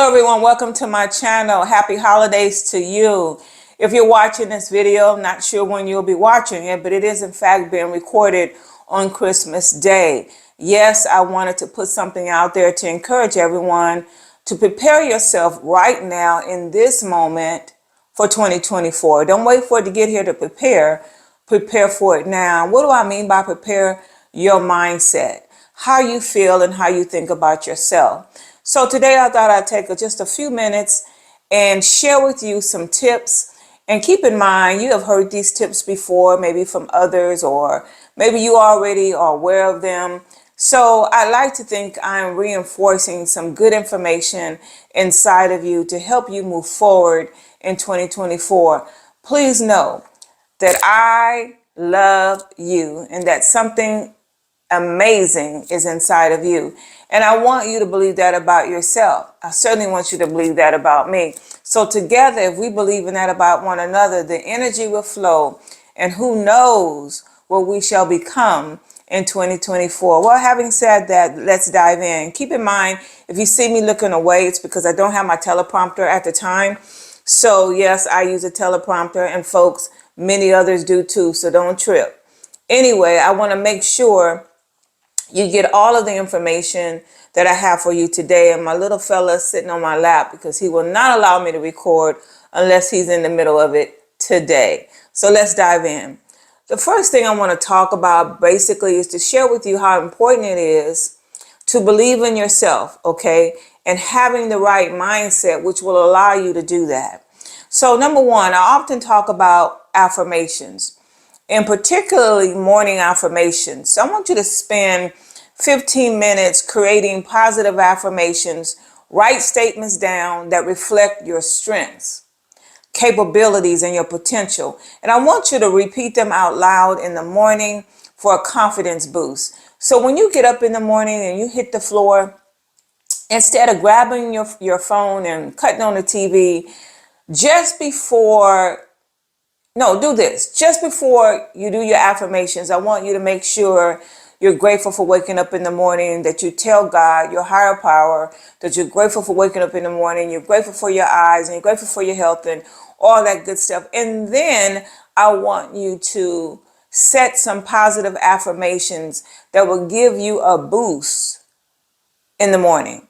Hello everyone, welcome to my channel. Happy holidays to you. If you're watching this video, I'm not sure when you'll be watching it, but it is in fact being recorded on Christmas Day. Yes, I wanted to put something out there to encourage everyone to prepare yourself right now in this moment for 2024. Don't wait for it to get here to prepare. Prepare for it now. What do I mean by prepare? Your mindset, how you feel and how you think about yourself. So today I thought I'd take just a few minutes and share with you some tips. And keep in mind, you have heard these tips before, maybe from others, or maybe you already are aware of them. So I like to think I'm reinforcing some good information inside of you to help you move forward in 2024. Please know that I love you and that something amazing is inside of you. And I want you to believe that about yourself. I certainly want you to believe that about me. So together, if we believe in that about one another, the energy will flow. And who knows what we shall become in 2024. Well, having said that, let's dive in. Keep in mind, if you see me looking away, it's because I don't have my teleprompter at the time. So yes, I use a teleprompter, and folks, many others do too, so don't trip. Anyway, I want to make sure you get all of the information that I have for you today. And my little fella is sitting on my lap because he will not allow me to record unless he's in the middle of it today. So let's dive in. The first thing I want to talk about basically is to share with you how important it is to believe in yourself, okay? And having the right mindset, which will allow you to do that. So number one, I often talk about affirmations, and particularly morning affirmations. So I want you to spend 15 minutes creating positive affirmations. Write statements down that reflect your strengths, capabilities, and your potential. And I want you to repeat them out loud in the morning for a confidence boost. So when you get up in the morning and you hit the floor, instead of grabbing your phone and cutting on the TV, just before No, do this. Just before you do your affirmations, I want you to make sure you're grateful for waking up in the morning, that you tell God, your higher power, that you're grateful for waking up in the morning, you're grateful for your eyes, and you're grateful for your health and all that good stuff. And then I want you to set some positive affirmations that will give you a boost in the morning.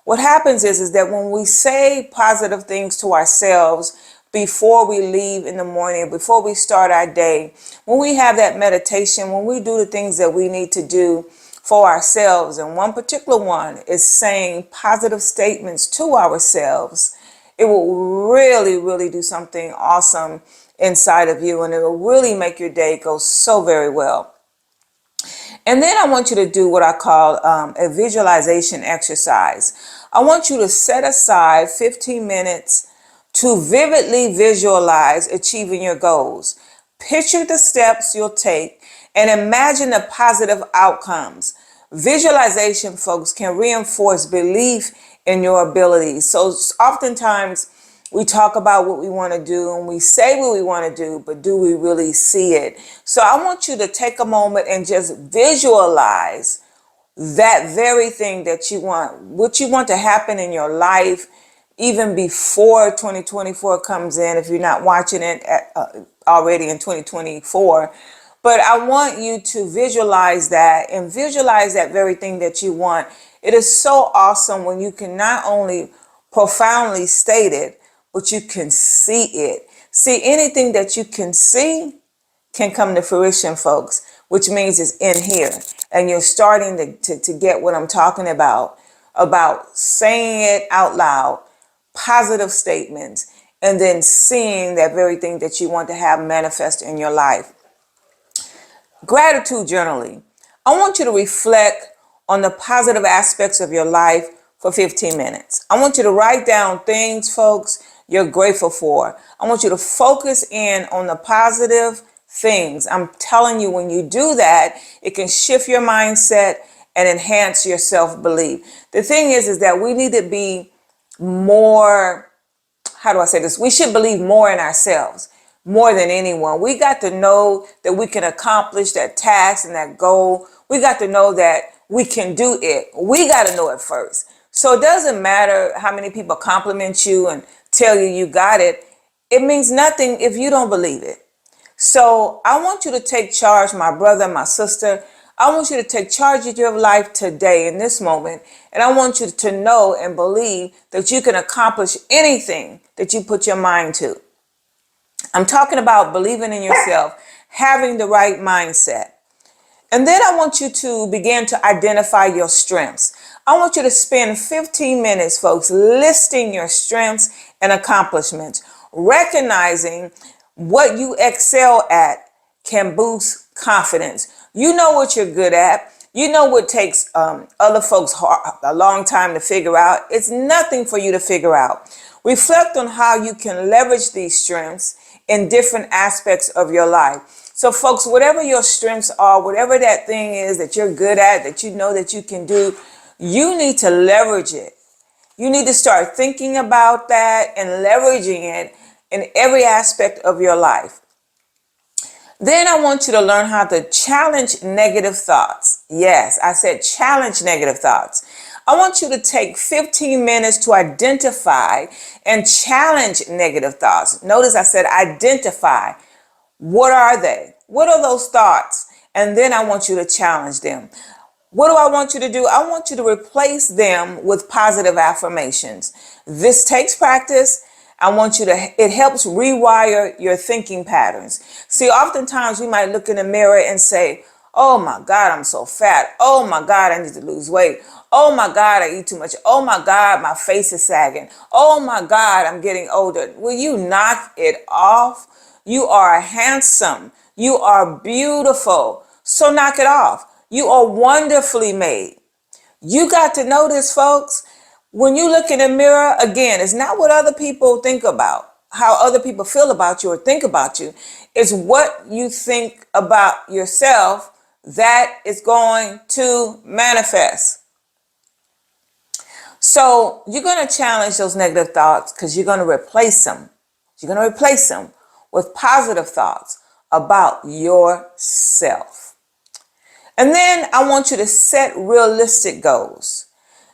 What happens is that when we say positive things to ourselves before we leave in the morning, before we start our day, when we have that meditation, when we do the things that we need to do for ourselves, and one particular one is saying positive statements to ourselves, it will really, really do something awesome inside of you, and it will really make your day go so very well. And then I want you to do what I call a visualization exercise. I want you to set aside 15 minutes to vividly visualize achieving your goals. Picture the steps you'll take and imagine the positive outcomes. Visualization, folks, can reinforce belief in your abilities. So oftentimes we talk about what we want to do and we say what we want to do, but do we really see it? So I want you to take a moment and just visualize that very thing that you want, what you want to happen in your life, even before 2024 comes in, if you're not watching it already in 2024. But I want you to visualize that and visualize that very thing that you want. It is so awesome when you can not only profoundly state it, but you can see it. See, anything that you can see can come to fruition, folks, which means it's in here. And you're starting to get what I'm talking about saying it out loud, positive statements, and then seeing that very thing that you want to have manifest in your life. Gratitude journaling. I want you to reflect on the positive aspects of your life for 15 minutes. I want you to write down things, folks, you're grateful for. I want you to focus in on the positive things. I'm telling you, when you do that, it can shift your mindset and enhance your self-belief. The thing is that we need to be more, how do I say this? We should believe more in ourselves, more than anyone. We got to know that we can accomplish that task and that goal. We got to know that we can do it. We got to know it first. So it doesn't matter how many people compliment you and tell you you got it. It means nothing if you don't believe it. So I want you to take charge, my brother, my sister. I want you to take charge of your life today in this moment. And I want you to know and believe that you can accomplish anything that you put your mind to. I'm talking about believing in yourself, having the right mindset. And then I want you to begin to identify your strengths. I want you to spend 15 minutes, folks, listing your strengths and accomplishments, recognizing what you excel at can boost confidence. You know what you're good at. You know what takes other folks a long time to figure out. It's nothing for you to figure out. Reflect on how you can leverage these strengths in different aspects of your life. So folks, whatever your strengths are, whatever that thing is that you're good at, that you know that you can do, you need to leverage it. You need to start thinking about that and leveraging it in every aspect of your life. Then I want you to learn how to challenge negative thoughts. Yes, I said challenge negative thoughts. I want you to take 15 minutes to identify and challenge negative thoughts. Notice I said identify. What are they? What are those thoughts? And then I want you to challenge them. What do I want you to do? I want you to replace them with positive affirmations. This takes practice. It helps rewire your thinking patterns. See, oftentimes we might look in the mirror and say, oh my God, I'm so fat. Oh my God, I need to lose weight. Oh my God, I eat too much. Oh my God, my face is sagging. Oh my God, I'm getting older. Will you knock it off? You are handsome. You are beautiful. So knock it off. You are wonderfully made. You got to know this, folks. When you look in the mirror, again, it's not what other people think about, how other people feel about you or think about you. It's what you think about yourself that is going to manifest. So you're going to challenge those negative thoughts because you're going to replace them. You're going to replace them with positive thoughts about yourself. And then I want you to set realistic goals.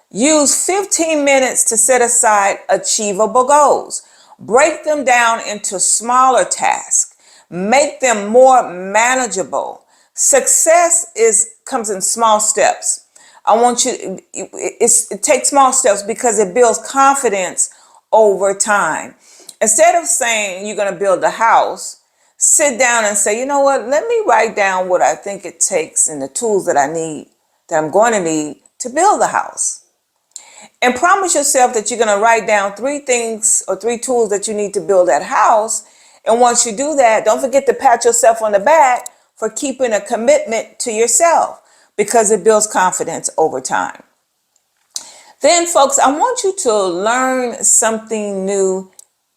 Use 15 minutes to set aside achievable goals. Break them down into smaller tasks. Make them more manageable. Success comes in small steps. I want you, it takes small steps because it builds confidence over time. Instead of saying you're going to build a house, sit down and say, you know what, let me write down what I think it takes and the tools that I'm going to need to build the house. And promise yourself that you're going to write down 3 things or 3 tools that you need to build that house. And once you do that, don't forget to pat yourself on the back for keeping a commitment to yourself because it builds confidence over time. Then, folks, I want you to learn something new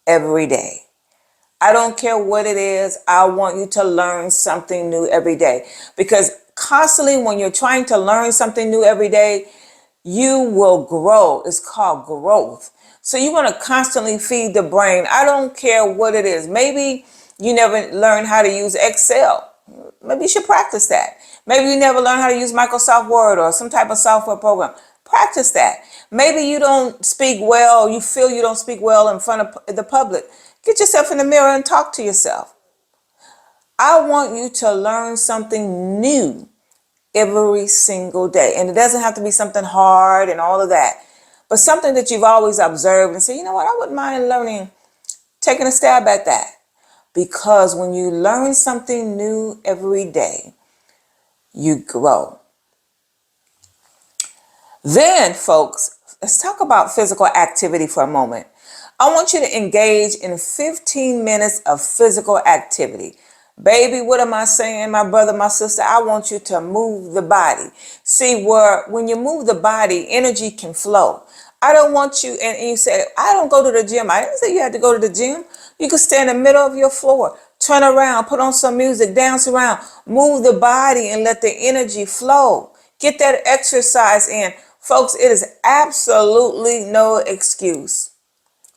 every day. I don't care what it is. I want you to learn something new every day because constantly when you're trying to learn something new every day, you will grow. It's called growth. So you want to constantly feed the brain. I don't care what it is. Maybe you never learned how to use Excel. Maybe you should practice that. Maybe you never learned how to use Microsoft Word or some type of software program. Practice that. Maybe you don't speak well. You feel you don't speak well in front of the public. Get yourself in the mirror and talk to yourself. I want you to learn something new every single day. And it doesn't have to be something hard and all of that, but something that you've always observed and say, you know what, I wouldn't mind learning, taking a stab at that. Because when you learn something new every day, you grow. Then, folks, let's talk about physical activity for a moment. I want you to engage in 15 minutes of physical activity. Baby, what am I saying, my brother, my sister? I want you to move the body. See, when you move the body, energy can flow. I don't want you, and you say, I don't go to the gym. I didn't say you had to go to the gym. You can stand in the middle of your floor, turn around, put on some music, dance around, move the body and let the energy flow. Get that exercise in. Folks, it is absolutely no excuse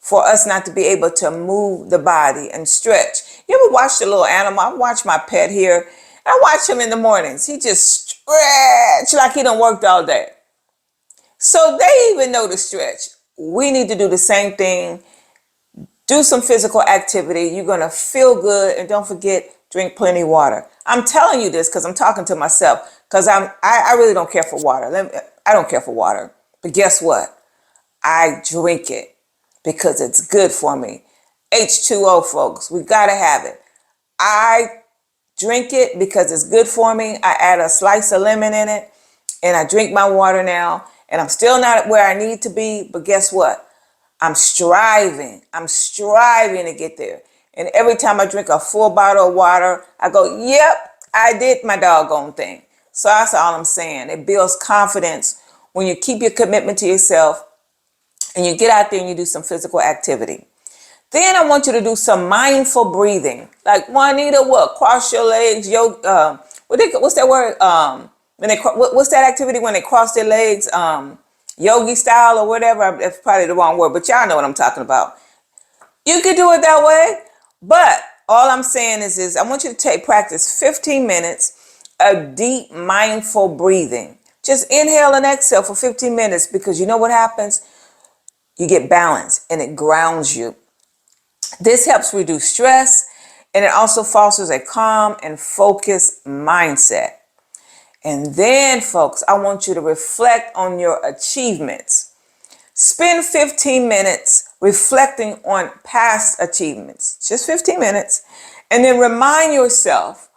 for us not to be able to move the body and stretch. You ever watch the little animal? I watch my pet here. I watch him in the mornings. He just stretch like he done worked all day. So they even know the stretch. We need to do the same thing. Do some physical activity. You're going to feel good. And don't forget, drink plenty of water. I'm telling you this because I'm talking to myself, because I really don't care for water. I don't care for water. But guess what? I drink it because it's good for me. H2O, folks. We got to have it. I drink it because it's good for me. I add a slice of lemon in it, and I drink my water now. And I'm still not where I need to be. But guess what? I'm striving to get there. And every time I drink a full bottle of water, I go, yep, I did my doggone thing. So that's all I'm saying. It builds confidence when you keep your commitment to yourself and you get out there and you do some physical activity. Then I want you to do some mindful breathing. Like Juanita, what? Cross your legs, what's that word? What's that activity when they cross their legs? Yogi style or whatever. That's probably the wrong word, but y'all know what I'm talking about. You can do it that way, but all I'm saying is I want you to practice 15 minutes of deep, mindful breathing. Just inhale and exhale for 15 minutes, because you know what happens? You get balance and it grounds you. This helps reduce stress, and it also fosters a calm and focused mindset. And then, folks, I want you to reflect on your achievements. Spend 15 minutes reflecting on past achievements, just 15 minutes, and then remind yourself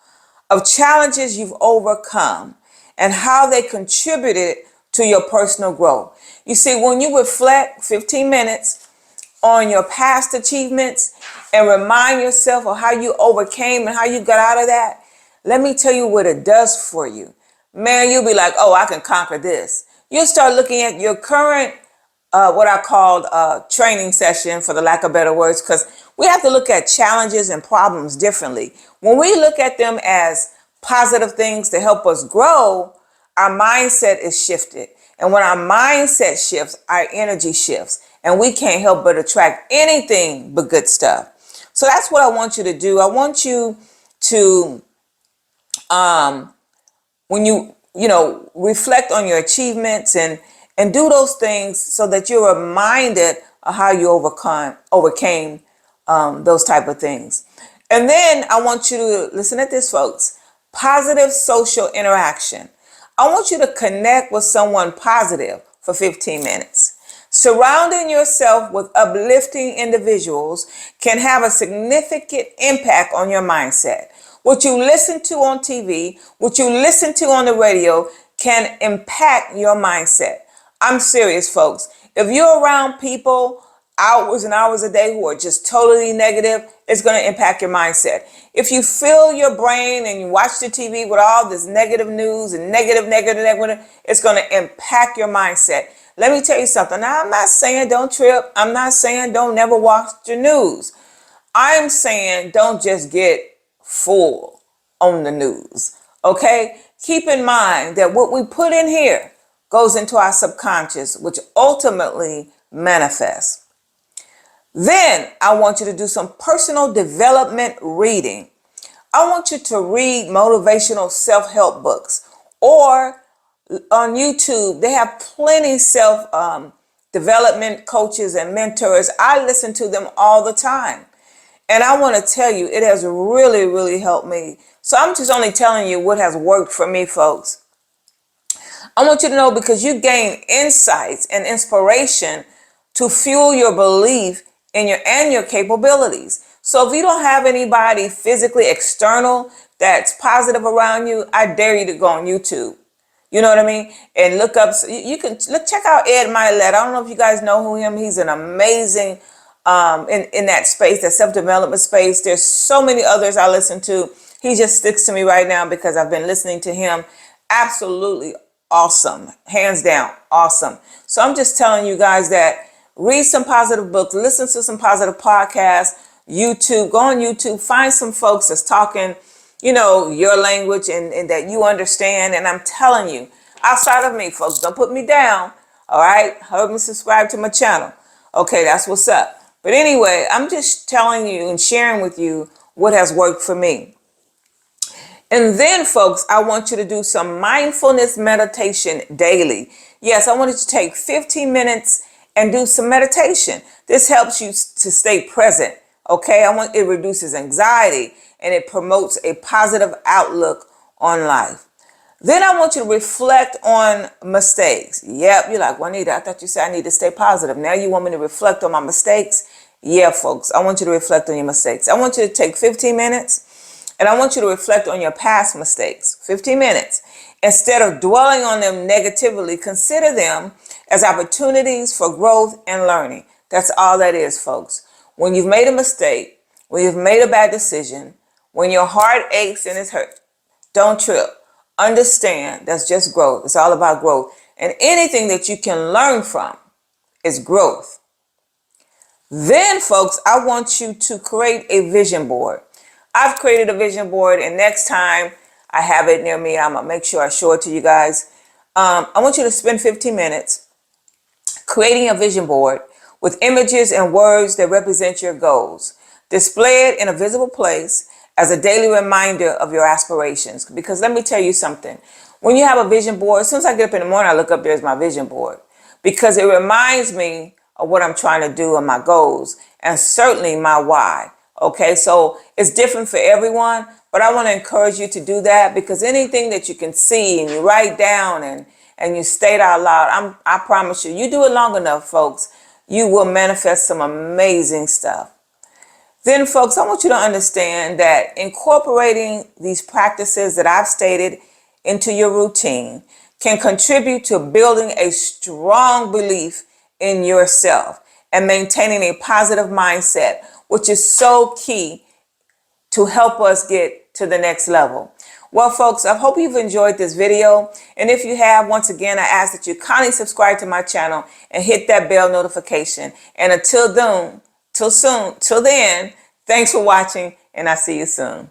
of challenges you've overcome and how they contributed to your personal growth. You see, when you reflect 15 minutes on your past achievements and remind yourself of how you overcame and how you got out of that, let me tell you what it does for you. Man, you'll be like, oh, I can conquer this. You'll start looking at your current, what I called training session, for the lack of better words, because we have to look at challenges and problems differently. When we look at them as positive things to help us grow, our mindset is shifted. And when our mindset shifts, our energy shifts. And we can't help but attract anything but good stuff. So that's what I want you to do. I want you to, when you reflect on your achievements and do those things so that you're reminded of how you overcame those type of things. And then I want you to listen at this, folks. Positive social interaction. I want you to connect with someone positive for 15 minutes. Surrounding yourself with uplifting individuals can have a significant impact on your mindset. What you listen to on TV, what you listen to on the radio can impact your mindset. I'm serious, folks. If you're around people hours and hours a day who are just totally negative, it's going to impact your mindset. If you fill your brain and you watch the TV with all this negative news and negative, it's going to impact your mindset. Let me tell you something. Now, I'm not saying don't trip. I'm not saying don't never watch the news. I'm saying don't just get full on the news. Okay? Keep in mind that what we put in here goes into our subconscious, which ultimately manifests. Then I want you to do some personal development reading. I want you to read motivational self-help books, or on YouTube, they have plenty self-development coaches and mentors. I listen to them all the time. And I want to tell you, it has really, really helped me. So I'm just only telling you what has worked for me, folks. I want you to know, because you gain insights and inspiration to fuel your belief in your capabilities. So if you don't have anybody physically external that's positive around you, I dare you to go on YouTube. You know what I mean? And look up, you can check out Ed Mylett. I don't know if you guys know him. He's an amazing in that space, that self-development space. There's so many others I listen to. He just sticks to me right now because I've been listening to him. Absolutely awesome. Hands down, awesome. So I'm just telling you guys that read some positive books, listen to some positive podcasts, YouTube, go on YouTube, find some folks that's talking, your language and that you understand. And I'm telling you, outside of me, folks, don't put me down. All right. Help me subscribe to my channel. Okay. That's what's up. But anyway, I'm just telling you and sharing with you what has worked for me. And then, folks, I want you to do some mindfulness meditation daily. Yes, I want you to take 15 minutes and do some meditation. This helps you to stay present. Okay, it reduces anxiety and it promotes a positive outlook on life. Then I want you to reflect on mistakes. Yep, you're like, Juanita, I thought you said I need to stay positive. Now you want me to reflect on my mistakes? Yeah, folks, I want you to reflect on your mistakes. I want you to take 15 minutes and I want you to reflect on your past mistakes. 15 minutes. Instead of dwelling on them negatively, consider them as opportunities for growth and learning. That's all that is, folks. When you've made a mistake, when you've made a bad decision, when your heart aches and it's hurt, don't trip. Understand that's just growth. It's all about growth. And anything that you can learn from is growth. Then, folks, I want you to create a vision board. I've created a vision board, and next time I have it near me, I'm going to make sure I show it to you guys. I want you to spend 15 minutes creating a vision board with images and words that represent your goals. Display it in a visible place as a daily reminder of your aspirations. Because let me tell you something. When you have a vision board, as soon as I get up in the morning, I look up, there's my vision board. Because it reminds me of what I'm trying to do and my goals, and certainly my why. Okay, so it's different for everyone, but I want to encourage you to do that, because anything that you can see and you write down and you state out loud, I promise you, you do it long enough, folks, you will manifest some amazing stuff. Then, folks, I want you to understand that incorporating these practices that I've stated into your routine can contribute to building a strong belief in yourself and maintaining a positive mindset, which is so key to help us get to the next level. Well, folks, I hope you've enjoyed this video. And if you have, once again, I ask that you kindly subscribe to my channel and hit that bell notification. And until then, thanks for watching, and I'll see you soon.